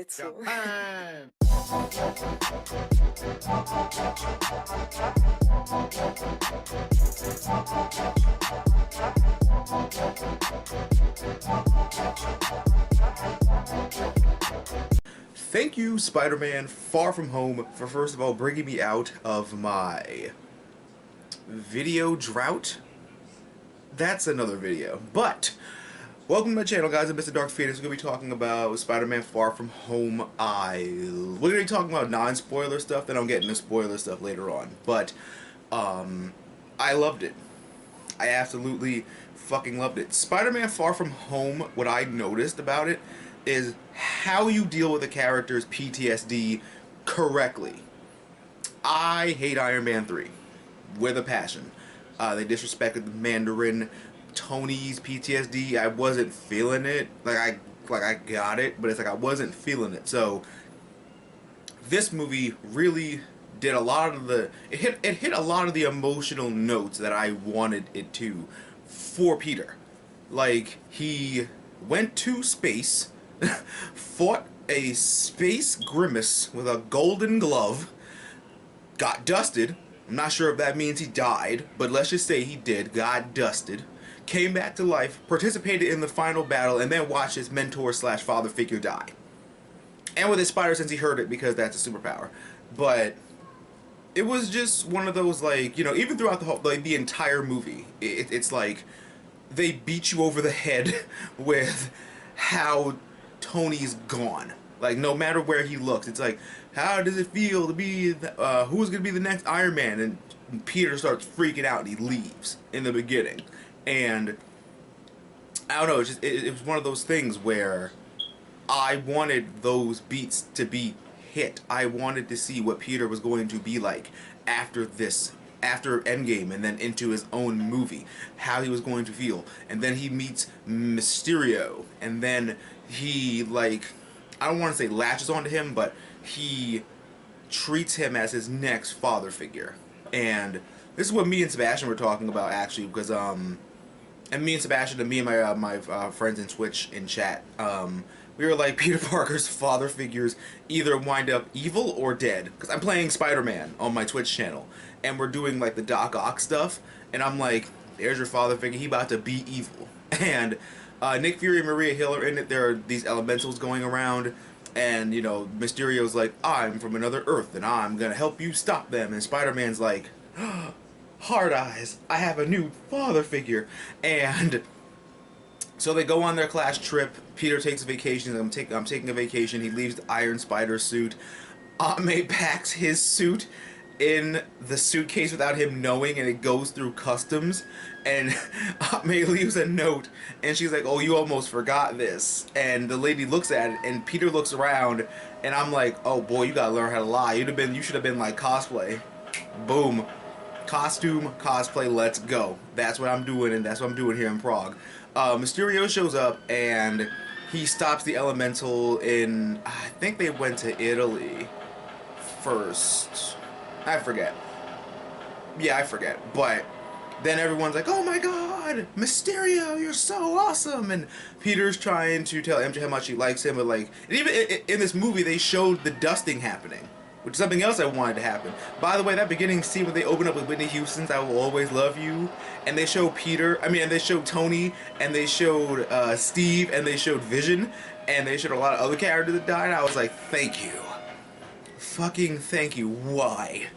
zu. Japan. Thank you, Spider-Man Far From Home, for first of all bringing me out of my video drought. That's another video. But welcome to my channel, guys. I'm Mr. Dark Phoenix. We're going to be talking about Spider-Man Far From Home. We're going to be talking about non-spoiler stuff, then I'll get into spoiler stuff later on. But, I loved it. I absolutely fucking loved it. Spider-Man Far From Home, what I noticed about it is how you deal with a character's PTSD correctly. I hate Iron Man 3 with a passion. They disrespected the Mandarin. Tony's PTSD, I wasn't feeling it. I got it, but it's like I wasn't feeling it. So this movie really did a lot of the it hit a lot of the emotional notes that I wanted it to for Peter. Like, he went to space, fought a space grimace with a golden glove, got dusted. I'm not sure if that means he died, but let's just say he did, got dusted, came back to life, participated in the final battle, and then watched his mentor slash father figure die. And with his spider sense, he heard it because that's a superpower. But it was just one of those, like, you know, even throughout the whole, like, the entire movie, it's like they beat you over the head with how Tony's gone. Like, no matter where he looks, it's like, how does it feel to be, who's going to be the next Iron Man? And Peter starts freaking out and he leaves in the beginning. And I don't know, it's just, it was one of those things where I wanted those beats to be hit. I wanted to see what Peter was going to be like after this, after Endgame, and then into his own movie, how he was going to feel. And then he meets Mysterio, and then he, like, I don't want to say latches onto him, but he treats him as his next father figure. And this is what me and Sebastian were talking about, actually, because and me and Sebastian and me and my friends in Twitch in chat, we were like, Peter Parker's father figures either wind up evil or dead. Because I'm playing Spider-Man on my Twitch channel, and we're doing like the Doc Ock stuff, and I'm like, there's your father figure, he about to be evil. And Nick Fury and Maria Hill are in it. There are these elementals going around, and, you know, Mysterio's like, I'm from another Earth, and I'm gonna help you stop them. And Spider-Man's like, hard eyes, I have a new father figure. And so they go on their class trip. Peter takes a vacation. I'm taking a vacation. He leaves the Iron Spider suit. Aunt May packs his suit in the suitcase without him knowing, and it goes through customs. And Aunt May leaves a note, and she's like, oh, you almost forgot this. And the lady looks at it, and Peter looks around, and I'm like, oh boy, you gotta learn how to lie. You should have been like cosplay. Boom. Costume, cosplay, let's go. That's what I'm doing, and that's what I'm doing here in Prague. Mysterio shows up, and he stops the elemental in, I think they went to Italy first. I forget. Yeah, I forget. But then everyone's like, oh my god, Mysterio, you're so awesome. And Peter's trying to tell MJ how much he likes him, but like, and even in this movie, they showed the dusting happening, which is something else I wanted to happen. By the way, that beginning scene when they open up with Whitney Houston's I Will Always Love You, and they show and they showed Tony, and they showed Steve, and they showed Vision, and they showed a lot of other characters that died, I was like, thank you. Fucking thank you. Why?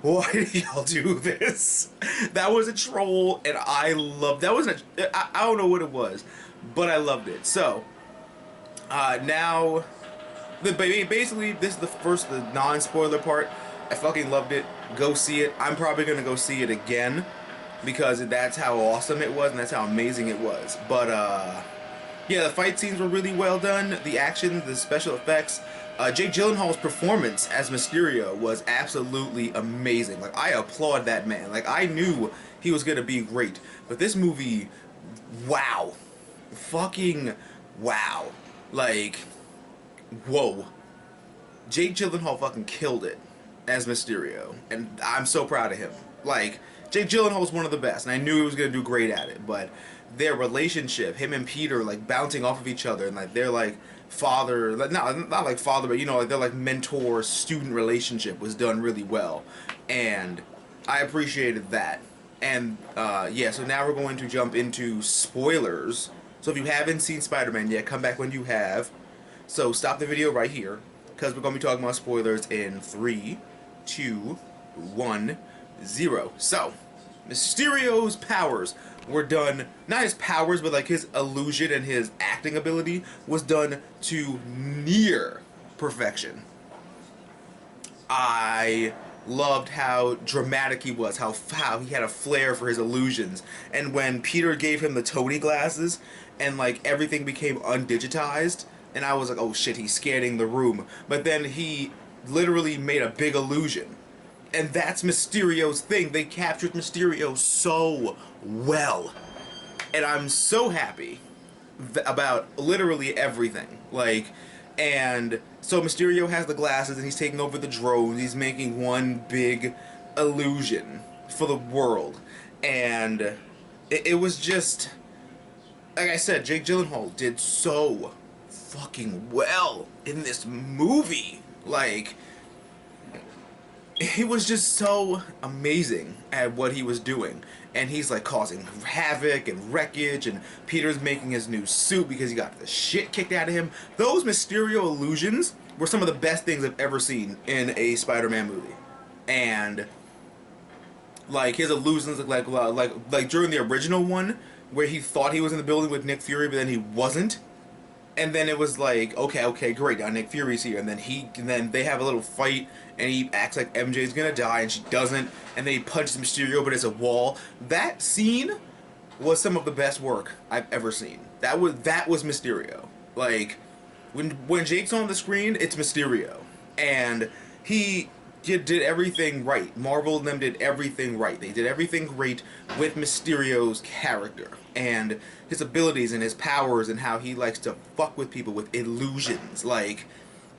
Why did y'all do this? That was a troll, and I loved that. I don't know what it was, but I loved it. So, now, basically, this is the non-spoiler part. I fucking loved it. Go see it. I'm probably gonna go see it again because that's how awesome it was and that's how amazing it was. But yeah, the fight scenes were really well done. The action, the special effects. Jake Gyllenhaal's performance as Mysterio was absolutely amazing. Like, I applaud that man. Like, I knew he was gonna be great. But this movie, wow. Fucking wow. Like, whoa. Jake Gyllenhaal fucking killed it as Mysterio, and I'm so proud of him. Like, Jake Gyllenhaal's one of the best, and I knew he was gonna do great at it, but their relationship, him and Peter, like, bouncing off of each other, and like they're like father, not like father, but you know, like their like mentor student relationship was done really well, and I appreciated that. And yeah, so now we're going to jump into spoilers. So if you haven't seen Spider-Man yet, come back when you have. So stop the video right here, because we're going to be talking about spoilers in 3, 2, 1, 0. So, Mysterio's powers were done, not his powers, but like his illusion and his acting ability was done to near perfection. I loved how dramatic he was, how he had a flair for his illusions. And when Peter gave him the Tony glasses and like everything became undigitized, and I was like, oh shit, he's scanning the room. But then he literally made a big illusion. And that's Mysterio's thing. They captured Mysterio so well. And I'm so happy about literally everything. Like, and so Mysterio has the glasses and he's taking over the drones. He's making one big illusion for the world. And it was just, like I said, Jake Gyllenhaal did so fucking well in this movie. Like, he was just so amazing at what he was doing. And he's like causing havoc and wreckage, and Peter's making his new suit because he got the shit kicked out of him. Those Mysterio illusions were some of the best things I've ever seen in a Spider-Man movie. And like his illusions, like during the original one, where he thought he was in the building with Nick Fury, but then he wasn't. And then it was like, okay, great, now Nick Fury's here, and then they have a little fight, and he acts like MJ's gonna die, and she doesn't, and then he punches Mysterio, but it's a wall. That scene was some of the best work I've ever seen. That was Mysterio. Like, when Jake's on the screen, it's Mysterio, and he did everything right. Marvel and them did everything right. They did everything great with Mysterio's character and his abilities and his powers and how he likes to fuck with people with illusions. Like,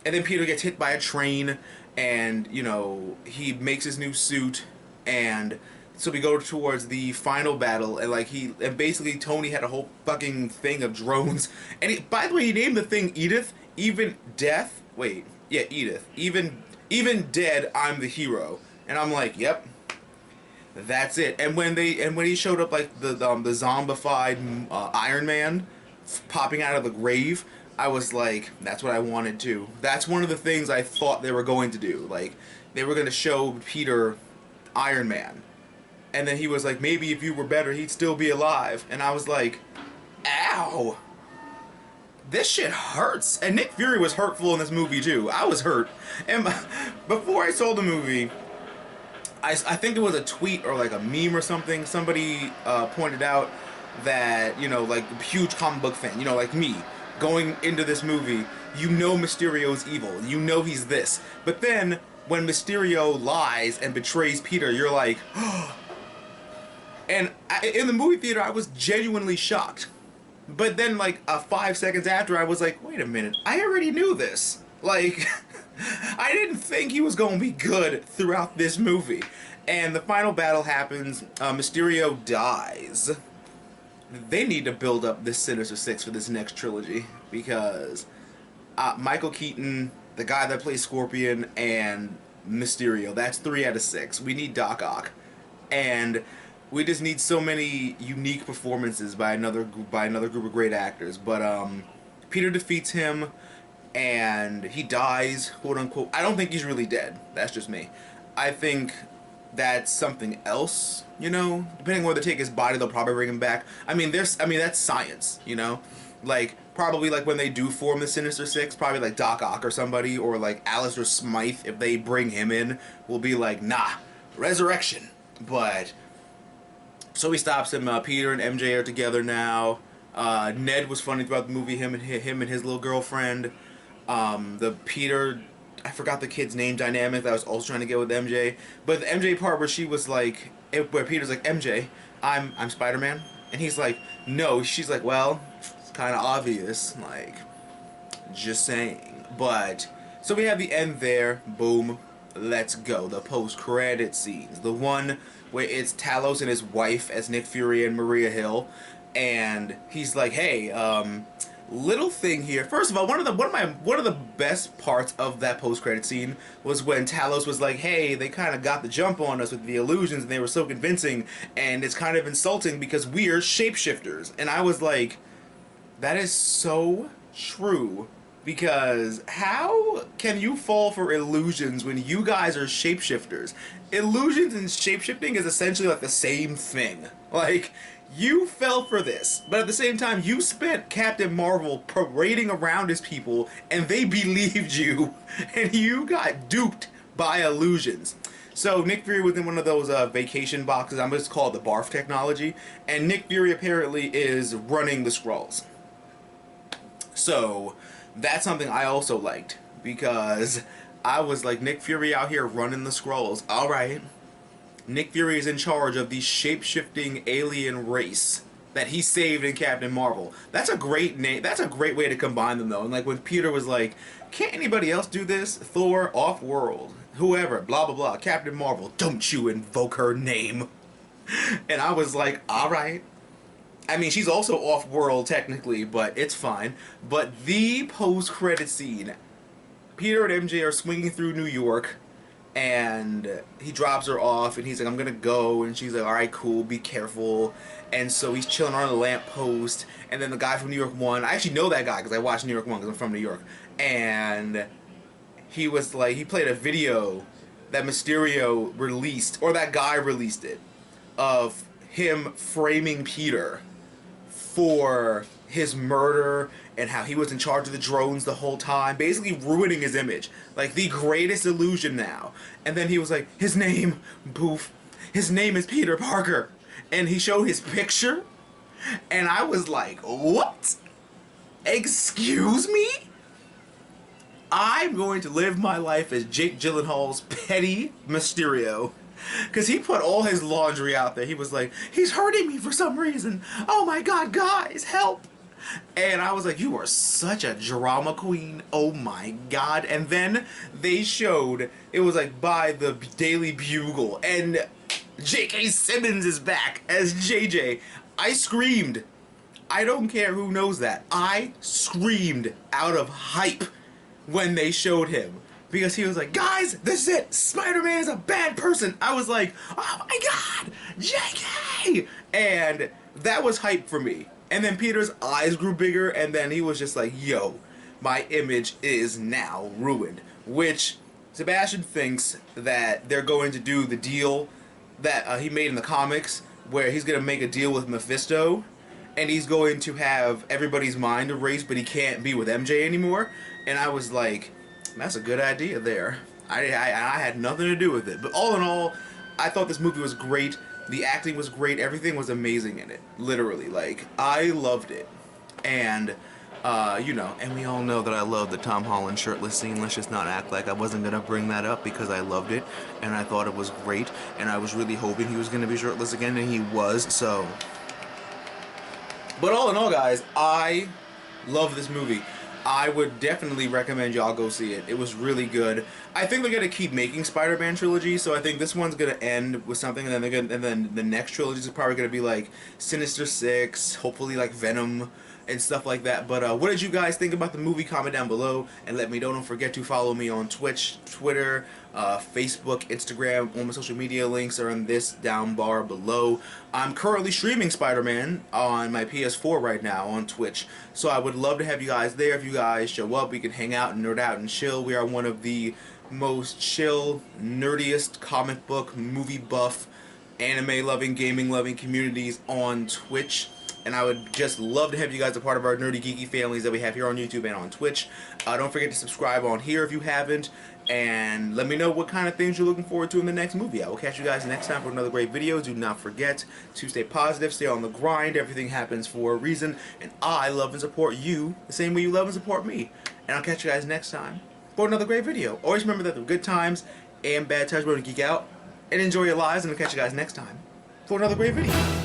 and then Peter gets hit by a train, and you know, he makes his new suit, and so we go towards the final battle, and like and basically Tony had a whole fucking thing of drones, and by the way, he named the thing Edith. Even death. Wait, yeah, Edith. Even dead, I'm the hero. And I'm like, yep, that's it. And when he showed up like the zombified Iron Man popping out of the grave, I was like, that's what I wanted to. That's one of the things I thought they were going to do. Like, they were going to show Peter Iron Man. And then he was like, maybe if you were better, he'd still be alive. And I was like, ow. This shit hurts. And Nick Fury was hurtful in this movie too. I was hurt. And before I saw the movie, I think it was a tweet or like a meme or something. Somebody pointed out that, you know, like a huge comic book fan, you know, like me, going into this movie, you know Mysterio's evil. You know he's this. But then when Mysterio lies and betrays Peter, you're like, oh. And in the movie theater, I was genuinely shocked. But then, like, 5 seconds after, I was like, wait a minute, I already knew this. Like, I didn't think he was going to be good throughout this movie. And the final battle happens, Mysterio dies. They need to build up this Sinister Six for this next trilogy, because Michael Keaton, the guy that plays Scorpion, and Mysterio, that's 3 out of 6. We need Doc Ock. And we just need so many unique performances by another group of great actors. But Peter defeats him, and he dies, quote unquote. I don't think he's really dead. That's just me. I think that's something else. You know, depending on where they take his body, they'll probably bring him back. I mean, that's science. You know, like probably like when they do form the Sinister Six, probably like Doc Ock or somebody, or like Alistair Smythe, if they bring him in, will be like, nah, resurrection. But so he stops him. Peter and MJ are together now. Ned was funny throughout the movie. Him and his little girlfriend. The Peter, I forgot the kid's name dynamic that I was also trying to get with MJ. But the MJ part where she was like, where Peter's like, MJ, I'm Spider-Man, and he's like, no. She's like, well, it's kind of obvious. Like, just saying. But so we have the end there. Boom. Let's go. The post-credit scenes. The one where it's Talos and his wife as Nick Fury and Maria Hill, and he's like, hey, little thing here. First of all, one of the best parts of that post-credit scene was when Talos was like, "Hey, they kind of got the jump on us with the illusions, and they were so convincing, and it's kind of insulting because we're shapeshifters." And I was like, that is so true. Because how can you fall for illusions when you guys are shapeshifters? Illusions and shapeshifting is essentially like the same thing. Like, you fell for this, but at the same time, you spent Captain Marvel parading around his people, and they believed you, and you got duped by illusions. So Nick Fury was in one of those vacation boxes. I'm just call it the barf technology, and Nick Fury apparently is running the Skrulls. So that's something I also liked, because I was like, Nick Fury out here running the Skrulls. Alright. Nick Fury is in charge of the shape-shifting alien race that he saved in Captain Marvel. That's a great name. That's a great way to combine them, though. And like when Peter was like, can't anybody else do this? Thor, Off-World, whoever, blah, blah, blah. Captain Marvel, don't you invoke her name. And I was like, alright. I mean, she's also off-world, technically, but it's fine. But the post-credit scene, Peter and MJ are swinging through New York, and he drops her off, and he's like, I'm gonna go, and she's like, alright, cool, be careful. And so he's chilling on a lamppost, and then the guy from New York 1, I actually know that guy, because I watched New York 1, because I'm from New York, and he was like, he played a video that Mysterio released, or that guy released it, of him framing Peter for his murder and how he was in charge of the drones the whole time, basically ruining his image. Like, the greatest illusion now. And then he was like, his name, poof, his name is Peter Parker. And he showed his picture, and I was like, what? Excuse me? I'm going to live my life as Jake Gyllenhaal's petty Mysterio. Because he put all his laundry out there. He was like, he's hurting me for some reason. Oh my god, guys, help. And I was like, you are such a drama queen. Oh my god. And then they showed, it was like by the Daily Bugle, and J.K. Simmons is back as JJ. I screamed. I don't care who knows that. I screamed out of hype when they showed him. Because he was like, guys, this is it. Spider-Man is a bad person. I was like, oh my god, JK! And that was hype for me. And then Peter's eyes grew bigger, and then he was just like, yo, my image is now ruined. Which Sebastian thinks that they're going to do the deal that he made in the comics, where he's going to make a deal with Mephisto, and he's going to have everybody's mind erased, but he can't be with MJ anymore. And I was like, that's a good idea there. I had nothing to do with it. But all in all, I thought this movie was great. The acting was great. Everything was amazing in it. Literally. Like, I loved it. And, you know, and we all know that I love the Tom Holland shirtless scene. Let's just not act like I wasn't going to bring that up, because I loved it. And I thought it was great. And I was really hoping he was going to be shirtless again, and he was. So, but all in all, guys, I love this movie. I would definitely recommend y'all go see it. It was really good. I think they're gonna keep making Spider-Man trilogies, so I think this one's gonna end with something, and then the next trilogy is probably gonna be like Sinister Six, hopefully like Venom and stuff like that. But what did you guys think about the movie? Comment down below and let me know. Don't forget to follow me on Twitch, Twitter, Facebook, Instagram. All my social media links are in this down bar below. I'm currently streaming Spider-Man on my PS4 right now on Twitch, so I would love to have you guys there. If you guys show up, we can hang out and nerd out and chill. We are one of the most chill, nerdiest comic book, movie buff, anime-loving, gaming-loving communities on Twitch. And I would just love to have you guys a part of our nerdy geeky families that we have here on YouTube and on Twitch. Don't forget to subscribe on here if you haven't, and let me know what kind of things you're looking forward to in the next movie. I will catch you guys next time for another great video. Do not forget to stay positive, stay on the grind. Everything happens for a reason, and I love and support you the same way you love and support me. And I'll catch you guys next time for another great video. Always remember that the good times and bad times we're going to geek out and enjoy your lives, and I'll catch you guys next time for another great video.